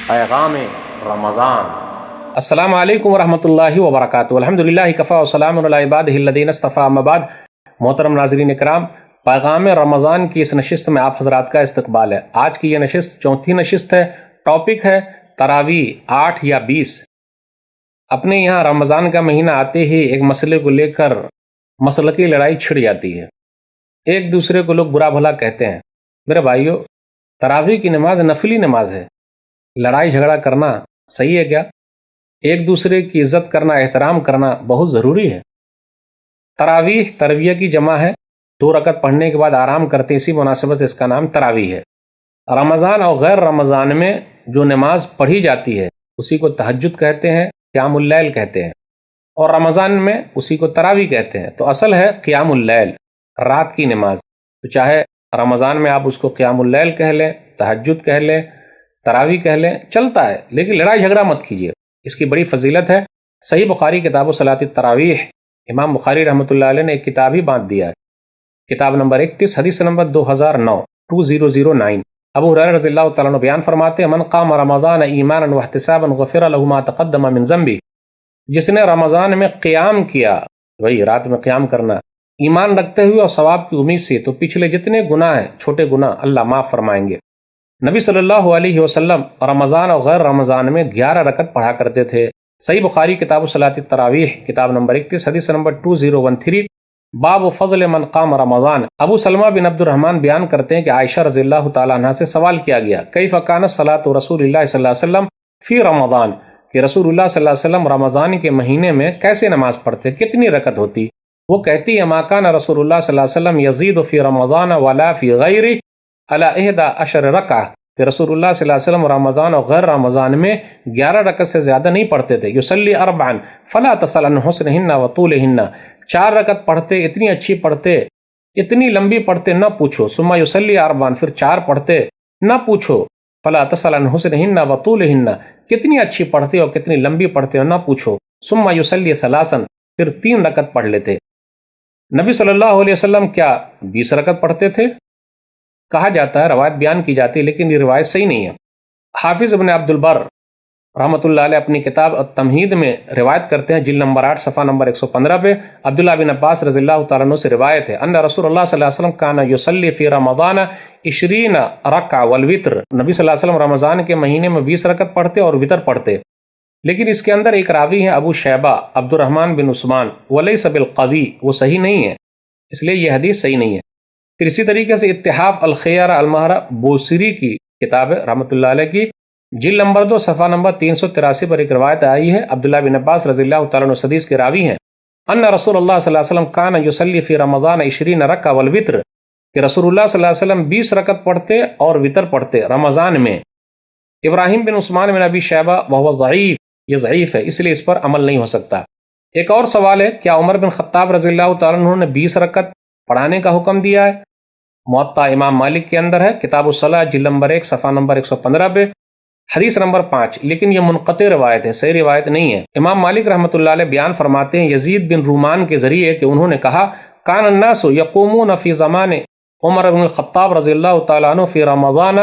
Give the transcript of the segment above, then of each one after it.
پیغام رمضان۔ السلام علیکم ورحمۃ اللہ وبرکاتہ۔ الحمدللہ کفا وسلام علی عبادہ الذین اصطفیٰ، اما بعد۔ محترم ناظرین اکرام، پیغام رمضان کی اس نشست میں آپ حضرات کا استقبال ہے۔ آج کی یہ نشست چوتھی نشست ہے۔ ٹاپک ہے تراویح 8 یا 20۔ اپنے یہاں رمضان کا مہینہ آتے ہی ایک مسئلے کو لے کر مسلکی لڑائی چھڑ جاتی ہے۔ ایک دوسرے کو لوگ برا بھلا کہتے ہیں۔ میرے بھائیو، تراویح کی نماز نفلی نماز ہے۔ لڑائی جھگڑا کرنا صحیح ہے کیا؟ ایک دوسرے کی عزت کرنا، احترام کرنا بہت ضروری ہے۔ تراویح ترویہ کی جمع ہے۔ 2 رکعت پڑھنے کے بعد آرام کرتے ہیں، اسی مناسبت سے اس کا نام تراویح ہے۔ رمضان اور غیر رمضان میں جو نماز پڑھی جاتی ہے اسی کو تہجد کہتے ہیں، قیام اللیل کہتے ہیں، اور رمضان میں اسی کو تراویح کہتے ہیں۔ تو اصل ہے قیام اللیل، رات کی نماز۔ تو چاہے رمضان میں آپ اس کو قیام اللیل کہہ لیں، تہجد کہہ لیں، تراویح کہہ لیں، چلتا ہے، لیکن لڑائی جھگڑا مت کیجیے۔ اس کی بڑی فضیلت ہے۔ صحیح بخاری کتاب صلاۃ التراویح، امام بخاری رحمۃ اللہ علیہ نے ایک کتاب ہی باندھ دیا ہے۔ کتاب نمبر 31، حدیث نمبر 2009 ابو ہریرہ رضی اللہ تعالیٰ عنہ بیان فرماتے ہیں: من قام رمضان ایمانا واحتسابا غفر له ما تقدم من ذنبه۔ جس نے رمضان میں قیام کیا، وہی رات میں قیام کرنا، ایمان رکھتے ہوئے اور ثواب کی امید سے، تو پچھلے جتنے گناہ ہیں، چھوٹے گناہ، اللہ معاف فرمائیں گے۔ نبی صلی اللہ علیہ وسلم رمضان اور غیر رمضان میں 11 رکعت پڑھا کرتے تھے۔ صحیح بخاری کتاب صلاۃ التراویح، کتاب نمبر 31، حدیث نمبر 2013، باب فضل من قام رمضان۔ ابو سلمہ بن عبد الرحمن بیان کرتے ہیں کہ عائشہ رضی اللہ تعالیٰ عنہ سے سوال کیا گیا: کیف کانت صلاۃ رسول اللہ صلی اللہ علیہ وسلم فی رمضان، کہ رسول اللہ صلی اللہ علیہ وسلم رمضان کے مہینے میں کیسے نماز پڑھتے، کتنی رکعت ہوتی؟ وہ کہتی ہے: ما کان رسول اللہ صلی اللہ علیہ وسلم یزید فی رمضان ولا فی غیرہ علی 11 رکعہ، کہ رسول اللہ صلی اللہ علیہ وسلم رمضان اور غیر رمضان میں 11 رکعت سے زیادہ نہیں پڑھتے تھے۔ یصلی 4 فلا تسأل عن حسنہن وطولہن، 4 رکعت پڑھتے، اتنی اچھی پڑھتے، اتنی لمبی پڑھتے، نہ پوچھو۔ ثم یصلی 4، پھر 4 پڑھتے، نہ پوچھو۔ فلا تسأل عن حسنہن وطولہن، کتنی اچھی پڑھتے اور کتنی لمبی پڑھتے اور نہ پوچھو۔ ثم یصلی 3، پھر 3 رکعت پڑھ لیتے۔ نبی صلی اللہ علیہ وسلم کیا 20 رکعت پڑھتے تھے؟ کہا جاتا ہے، روایت بیان کی جاتی ہے، لیکن یہ روایت صحیح نہیں ہے۔ حافظ ابن عبد البر رحمۃ اللہ علیہ اپنی کتاب التمہید میں روایت کرتے ہیں، جلد نمبر 8، صفحہ نمبر 115 پہ، عبداللہ بن عباس رضی اللہ تعالیٰ عنہ سے روایت ہے: ان رسول اللہ صلی اللہ علیہ وسلم کان یصلی فی رمضان 20 رکعہ والوتر۔ نبی صلی اللہ علیہ وسلم رمضان کے مہینے میں 20 رکعت پڑھتے اور وتر پڑھتے، لیکن اس کے اندر ایک راوی ہیں ابو شیبہ عبد الرحمن بن عثمان، ولیس بالقوی، وہ صحیح نہیں ہے، اس لیے یہ حدیث صحیح نہیں ہے۔ پھر اسی طریقے سے اتحاف الخیار المہرہ بوسری کی کتاب ہے رحمۃ اللہ علیہ کی، جلد نمبر 2، صفحہ نمبر 383 پر ایک روایت آئی ہے، عبداللہ بن عباس رضی اللہ تعالیٰ عنہ حدیث کے راوی ہیں: ان رسول اللہ صلی اللہ علیہ وسلم کان یصلی فی رمضان 20 رکعہ والوتر، کہ رسول اللہ صلی اللہ علیہ وسلم 20 رکعت پڑھتے اور وتر پڑھتے رمضان میں۔ ابراہیم بن عثمان بن ابی شیبہ وہو ضعیف، یہ ضعیف ہے، اس لیے اس پر عمل نہیں ہو سکتا۔ ایک اور سوال ہے: کیا عمر بن خطاب رضی اللہ تعالیٰ عنہ نے 20 رکعت پڑھانے کا حکم دیا ہے؟ موطا امام مالک کے اندر ہے، کتاب الصلاۃ، جلد نمبر 1، صفحہ نمبر 115 پہ، حدیث نمبر 5، لیکن یہ منقطع روایت ہے، صحیح روایت نہیں ہے۔ امام مالک رحمۃ اللہ علیہ بیان فرماتے ہیں یزید بن رومان کے ذریعے کہ انہوں نے کہا: کان الناس یقومون فی زمان عمر بن الخطاب رضی اللہ تعالیٰ عنہ فی رمضان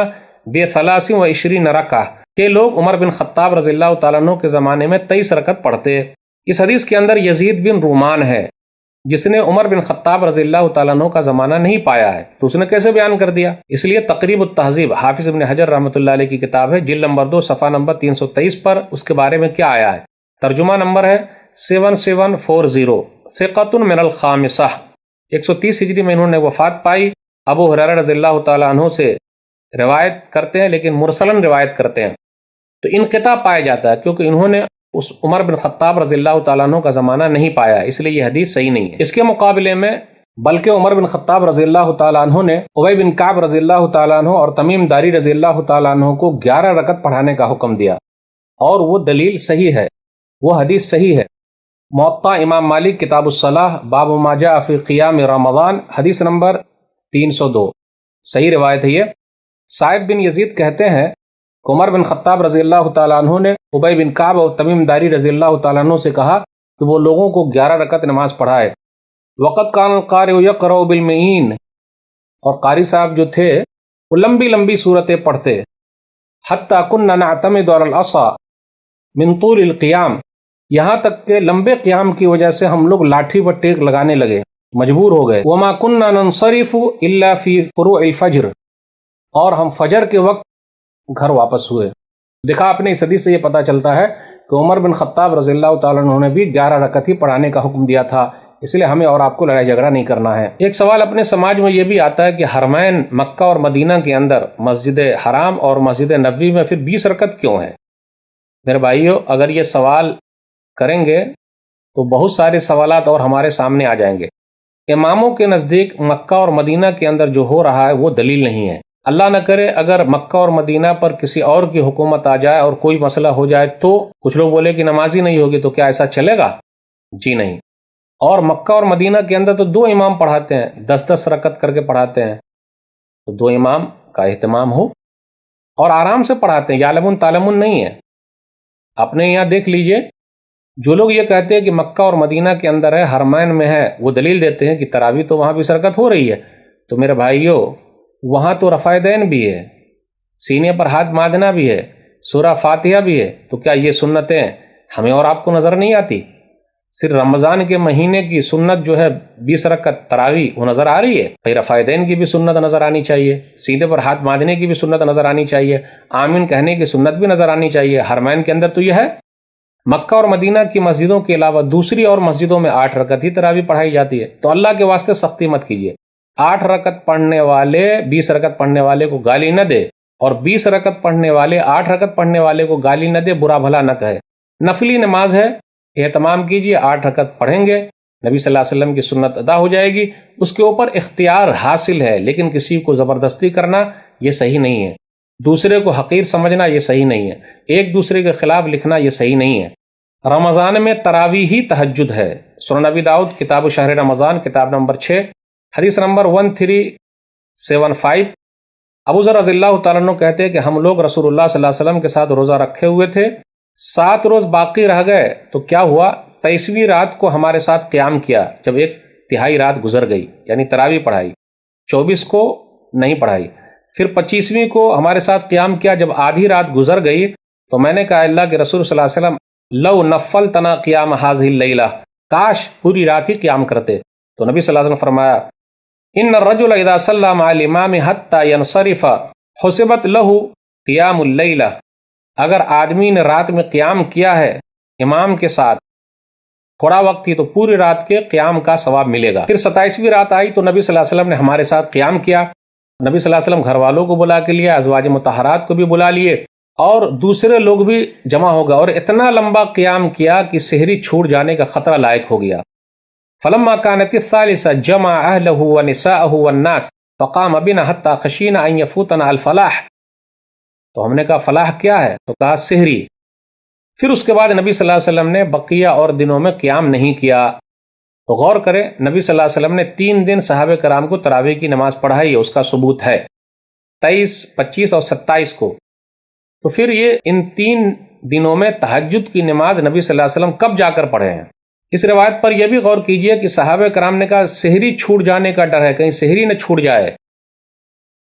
ب23 رکعہ، کہ لوگ عمر بن خطاب رضی اللہ تعالیٰ عنہ کے زمانے میں 23 رکعت پڑھتے۔ اس حدیث کے اندر یزید بن رومان ہے، جس نے عمر بن خطاب رضی اللہ تعالیٰ عنہ کا زمانہ نہیں پایا ہے، تو اس نے کیسے بیان کر دیا؟ اس لیے تقریب التہذیب، حافظ ابن حجر رحمۃ اللہ علیہ کی کتاب ہے، جلد نمبر 2، صفحہ نمبر 323 پر اس کے بارے میں کیا آیا ہے؟ ترجمہ نمبر ہے 7740، ثقۃ من الخامسہ، 130 ہجری میں انہوں نے وفات پائی۔ ابو ہریرہ رضی اللہ تعالیٰ عنہ سے روایت کرتے ہیں، لیکن مرسلن روایت کرتے ہیں، تو انقطاع پایا جاتا ہے، کیونکہ انہوں نے اس عمر بن خطاب رضی اللہ تعالیٰ عنہ کا زمانہ نہیں پایا، اس لیے یہ حدیث صحیح نہیں ہے۔ اس کے مقابلے میں بلکہ عمر بن خطاب رضی اللہ تعالیٰ عنہ نے ابی بن کعب رضی اللہ تعالیٰ عنہ اور تمیم داری رضی اللہ تعالیٰ عنہ کو 11 رکعت پڑھانے کا حکم دیا، اور وہ دلیل صحیح ہے، وہ حدیث صحیح ہے۔ موطا امام مالک، کتاب الصلاۃ، باب ما جاء فی قیام رمضان، حدیث نمبر 302، صحیح روایت ہے یہ۔ سائب بن یزید کہتے ہیں کہ عمر بن خطاب رضی اللہ تعالیٰ عنہ نے ابی بن کعب اور تمیم داری رضی اللہ تعالیٰ عنہ سے کہا کہ وہ لوگوں کو 11 رکعت نماز پڑھائے۔ وقت کان القارئ یقرأ بالمعین، اور قاری صاحب جو تھے وہ لمبی لمبی صورتیں پڑھتے، حتی کننا نعتمد علی العصا من طول القیام، یہاں تک کہ لمبے قیام کی وجہ سے ہم لوگ لاٹھی پر ٹیک لگانے لگے، مجبور ہو گئے۔ وما کننا ننصرف الا فی فروع الفجر، اور ہم فجر کے وقت گھر واپس ہوئے۔ دیکھا آپ نے اس حدیث سے یہ پتہ چلتا ہے کہ عمر بن خطاب رضی اللہ تعالیٰ عنہ نے بھی 11 رکعت ہی پڑھانے کا حکم دیا تھا، اس لیے ہمیں اور آپ کو لڑائی جھگڑا نہیں کرنا ہے۔ ایک سوال اپنے سماج میں یہ بھی آتا ہے کہ حرمین مکہ اور مدینہ کے اندر مسجد حرام اور مسجد نبوی میں پھر 20 رکعت کیوں ہے؟ میرے بھائیو، اگر یہ سوال کریں گے تو بہت سارے سوالات اور ہمارے سامنے آ جائیں گے۔ اماموں کے نزدیک مکہ اور مدینہ کے اندر جو ہو رہا ہے وہ دلیل نہیں ہے۔ اللہ نہ کرے اگر مکہ اور مدینہ پر کسی اور کی حکومت آ جائے اور کوئی مسئلہ ہو جائے تو کچھ لوگ بولے کہ نمازی نہیں ہوگی، تو کیا ایسا چلے گا؟ جی نہیں۔ اور مکہ اور مدینہ کے اندر تو 2 امام پڑھاتے ہیں، 10-10 رکعت کر کے پڑھاتے ہیں، تو 2 امام کا اہتمام ہو اور آرام سے پڑھاتے ہیں، یعلمون تعلمون نہیں ہے۔ اپنے یہاں دیکھ لیجئے، جو لوگ یہ کہتے ہیں کہ مکہ اور مدینہ کے اندر ہے، حرمین میں ہے، وہ دلیل دیتے ہیں کہ تراویح تو وہاں بھی رکعت ہو رہی ہے، تو میرے بھائیو وہاں تو رفع دین بھی ہے، سینے پر ہاتھ باندھنا بھی ہے، سورہ فاتحہ بھی ہے، تو کیا یہ سنتیں ہمیں اور آپ کو نظر نہیں آتی؟ صرف رمضان کے مہینے کی سنت جو ہے 20 رکعت تراویح وہ نظر آ رہی ہے، بھائی رفع دین کی بھی سنت نظر آنی چاہیے، سینے پر ہاتھ باندھنے کی بھی سنت نظر آنی چاہیے، آمین کہنے کی سنت بھی نظر آنی چاہیے۔ حرمین کے اندر تو یہ ہے۔ مکہ اور مدینہ کی مسجدوں کے علاوہ دوسری اور مسجدوں میں 8 رکعت ہی تراویح پڑھائی جاتی ہے، تو اللہ کے واسطے سختی مت کیجیے۔ 8 رکعت پڑھنے والے 20 رکعت پڑھنے والے کو گالی نہ دے، اور 20 رکعت پڑھنے والے 8 رکعت پڑھنے والے کو گالی نہ دے، برا بھلا نہ کہے۔ نفلی نماز ہے، اہتمام کیجیے، 8 رکعت پڑھیں گے، نبی صلی اللہ علیہ وسلم کی سنت ادا ہو جائے گی، اس کے اوپر اختیار حاصل ہے، لیکن کسی کو زبردستی کرنا یہ صحیح نہیں ہے، دوسرے کو حقیر سمجھنا یہ صحیح نہیں ہے، ایک دوسرے کے خلاف لکھنا یہ صحیح نہیں ہے۔ رمضان میں تراویح ہی تہجد ہے۔ سنن نبی داؤد کتاب شہر رمضان کتاب نمبر 6 حدیث نمبر 1375، ابو ذر رضی اللہ تعالیٰ عنہ کہتے ہیں کہ ہم لوگ رسول اللہ صلی اللہ علیہ وسلم کے ساتھ روزہ رکھے ہوئے تھے، 7 روز باقی رہ گئے تو کیا ہوا، 23ویں رات کو ہمارے ساتھ قیام کیا، جب 1/3 رات گزر گئی یعنی تراویح پڑھائی، 24 کو نہیں پڑھائی، پھر 25ویں کو ہمارے ساتھ قیام کیا، جب آدھی رات گزر گئی تو میں نے کہا اللہ کے رسول صلی اللہ علیہ وسلم لو نفلتنا قیام هذه اللیلہ، کاش پوری رات ہی قیام کرتے، تو نبی صلی اللہ علیہ وسلم فرمایا ان الرجل اذا صلى مع الامام حتى ينصرف حسبت له قیام اللیلہ، اگر آدمی نے رات میں قیام کیا ہے امام کے ساتھ، تھوڑا وقت ہی، تو پوری رات کے قیام کا ثواب ملے گا۔ پھر 27ویں رات آئی تو نبی صلی اللہ علیہ وسلم نے ہمارے ساتھ قیام کیا، نبی صلی اللہ علیہ وسلم گھر والوں کو بلا کے لیا، ازواج مطہرات کو بھی بلا لیے، اور دوسرے لوگ بھی جمع ہو گئے، اور اتنا لمبا قیام کیا کہ سحری چھوٹ جانے کا خطرہ لاحق ہو گیا۔ فلما كانت الثالثة جمع اهله ونساءه والناس فقام بنا حتى خشينا ان يفوتنا الفلاح، تو ہم نے کہا فلاح کیا ہے، تو کہا سحری۔ پھر اس کے بعد نبی صلی اللہ علیہ وسلم نے بقیہ اور دنوں میں قیام نہیں کیا۔ تو غور کریں، نبی صلی اللہ علیہ وسلم نے 3 دن صحابہ کرام کو تراویح کی نماز پڑھائی ہے، اس کا ثبوت ہے 23، 25 اور 27 کو۔ تو پھر یہ ان 3 دنوں میں تہجد کی نماز نبی صلی اللہ علیہ وسلم کب جا کر پڑھے ہیں؟ اس روایت پر یہ بھی غور کیجئے کہ صحابہ کرام نے کہا سحری چھوٹ جانے کا ڈر ہے، کہیں سحری نہ چھوٹ جائے،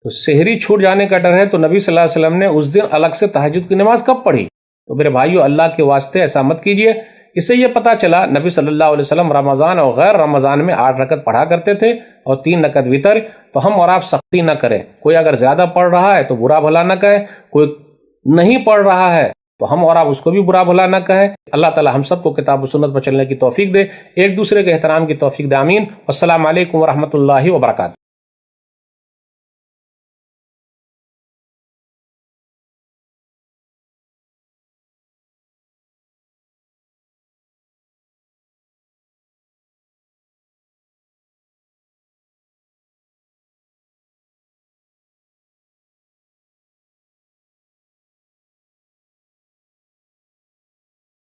تو سحری چھوٹ جانے کا ڈر ہے، تو نبی صلی اللہ علیہ وسلم نے اس دن الگ سے تہجد کی نماز کب پڑھی؟ تو میرے بھائیو اللہ کے واسطے ایسا مت کیجئے۔ اس سے یہ پتا چلا نبی صلی اللہ علیہ وسلم رمضان اور غیر رمضان میں 8 رکعت پڑھا کرتے تھے اور 3 رکعت وتر، تو ہم اور آپ سختی نہ کریں، کوئی اگر زیادہ پڑھ رہا ہے تو برا بھلا نہ کہے، کوئی نہیں پڑھ رہا ہے تو ہم اور آپ اس کو بھی برا بھلا نہ کہیں۔ اللہ تعالی ہم سب کو کتاب و سنت پر چلنے کی توفیق دے، ایک دوسرے کے احترام کی توفیق دے، آمین۔ السلام علیکم ورحمۃ اللہ وبرکاتہ۔